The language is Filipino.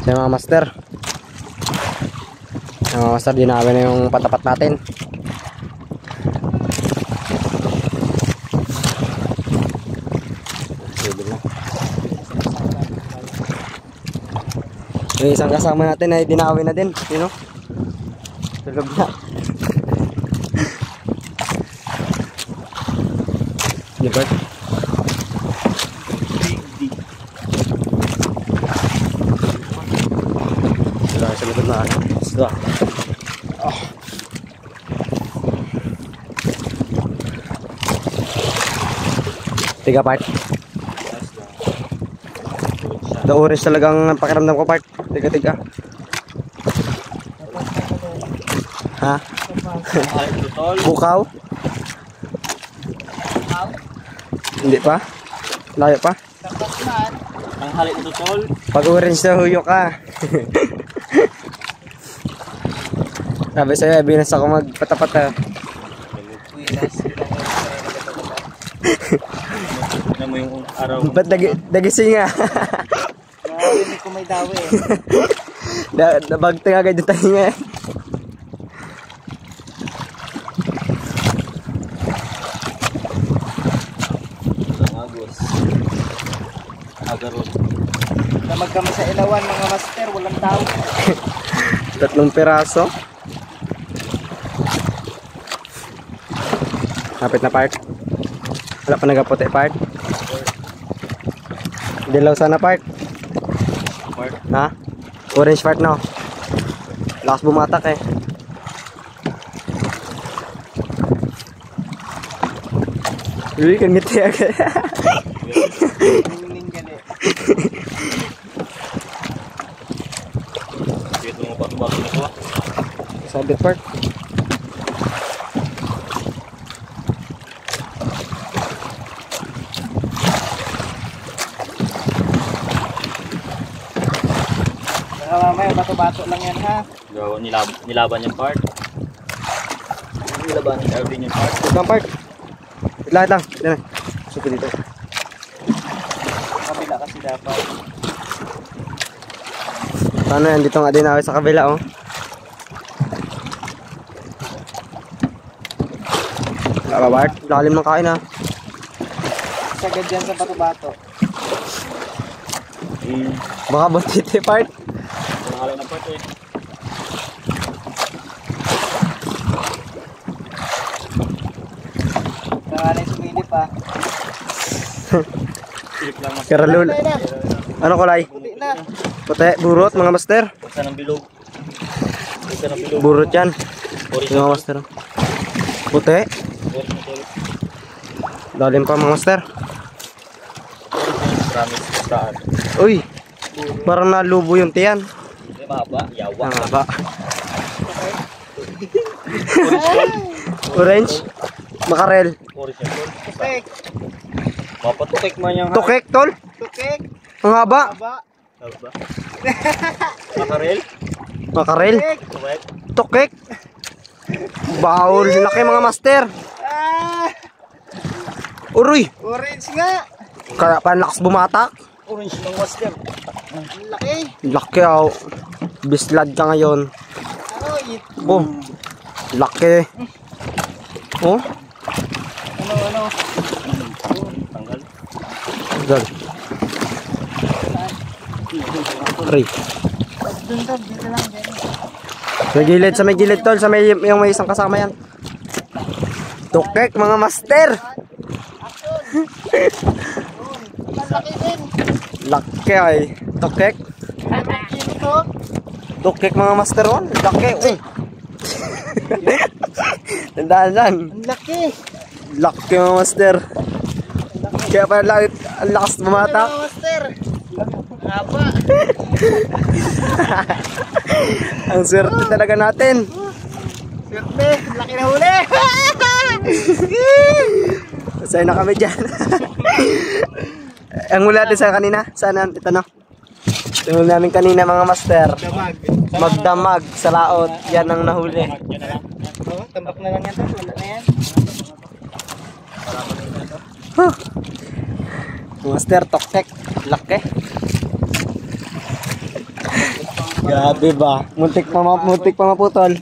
So mga master, dinawi na yung patapat natin. Yung isang kasama natin ay dinawi na din, you know? Tulog na. Libert. Sila sa likod na. Sila. Oh. Tiga part. The orange talagang pakiramdam ko part. Tiga. Ha? Bukaw? Hindi pa? Layo pa? Ang halit ito tol. Pag orange na huyo ka. Sabi sa'yo, binas ako magpatapat ha. Tignan mo yung araw. Ba't nagising nga? Hindi ko may dawi eh. Nabagta nga agad yung tayo nga eh. Agarod. Damag kami sa ilawan mga master, walang tao. 3 piraso. Kapit na part. Wala pa nagaputi part. Dilaw sana part. Ha? Orange part no. Lakas bumatak eh. Uy, kan ngiti agad. Dito mo bato-bato na ko. Sabit part. Mamaya bato-bato lang yan ha. Gawa nilaban yung part. Nilaban ni Erwin yung part. Itang part. Lahat lang. Yan. Suko dito. Kabila kasi dapat. Paano yan? Dito nga din ako sa kabila oh. Wala ba part? Lalim ng kain ha. Sagad dyan sa bato-bato. Baka buntiti part. Pangalan ng part eh. Pangalan yung sumilip ha. Silip lang mas. Karalul. Ano kulay? Puti na. Puti, burot mga master. Pagsa ng bilog. Pagsa ng bilog. Burot yan. Orange Mga master. Puti. Orange na tol. Lalim pa mga master. Promise. Saan? Uy. Parang nalubo yung tiyan. Hindi mahaba. Yawa. Ang haba. Orange tol. Orange. Makarel. Orange na tol. Tukek. Mapatukek man yung Tukek tol. Tukek. Ang haba. Haba. Haba. Makarel. Makarel. Tukek. Tukek. Baul. Laki mga master. Ah! Uroy. Orange nga. Kaya pa lakas bumatak. Orange ng master. Ang laki. Laki oh. Bislad ka ngayon. Ano? Oh. Laki. Oh. Ano? Tanggal. Tanggal. Aray. Dito lang din. Sa may gilid tol. Sa may, yung may isang kasama yan. Tukek mga master. Ang laki din. Laki ay. Tukek. Tukek mga master on. Laki. Uy. Tandaan lang. Ang laki. Laki mga master. Kaya pala ang lakas bumatak. Ano master? Haba. Ang swerte talaga natin. Swerte. Laki na huli. Masaya na kami dyan. Ang hula din sa kanina. Sana ito no. Tingnan namin kanina mga master. Magdamag sa laot. Yan ang nahuli. Tambak na lang yan. Wala na yan. Huh. Master, toktek. Laki. Grabe ba? Muntik pa maputol.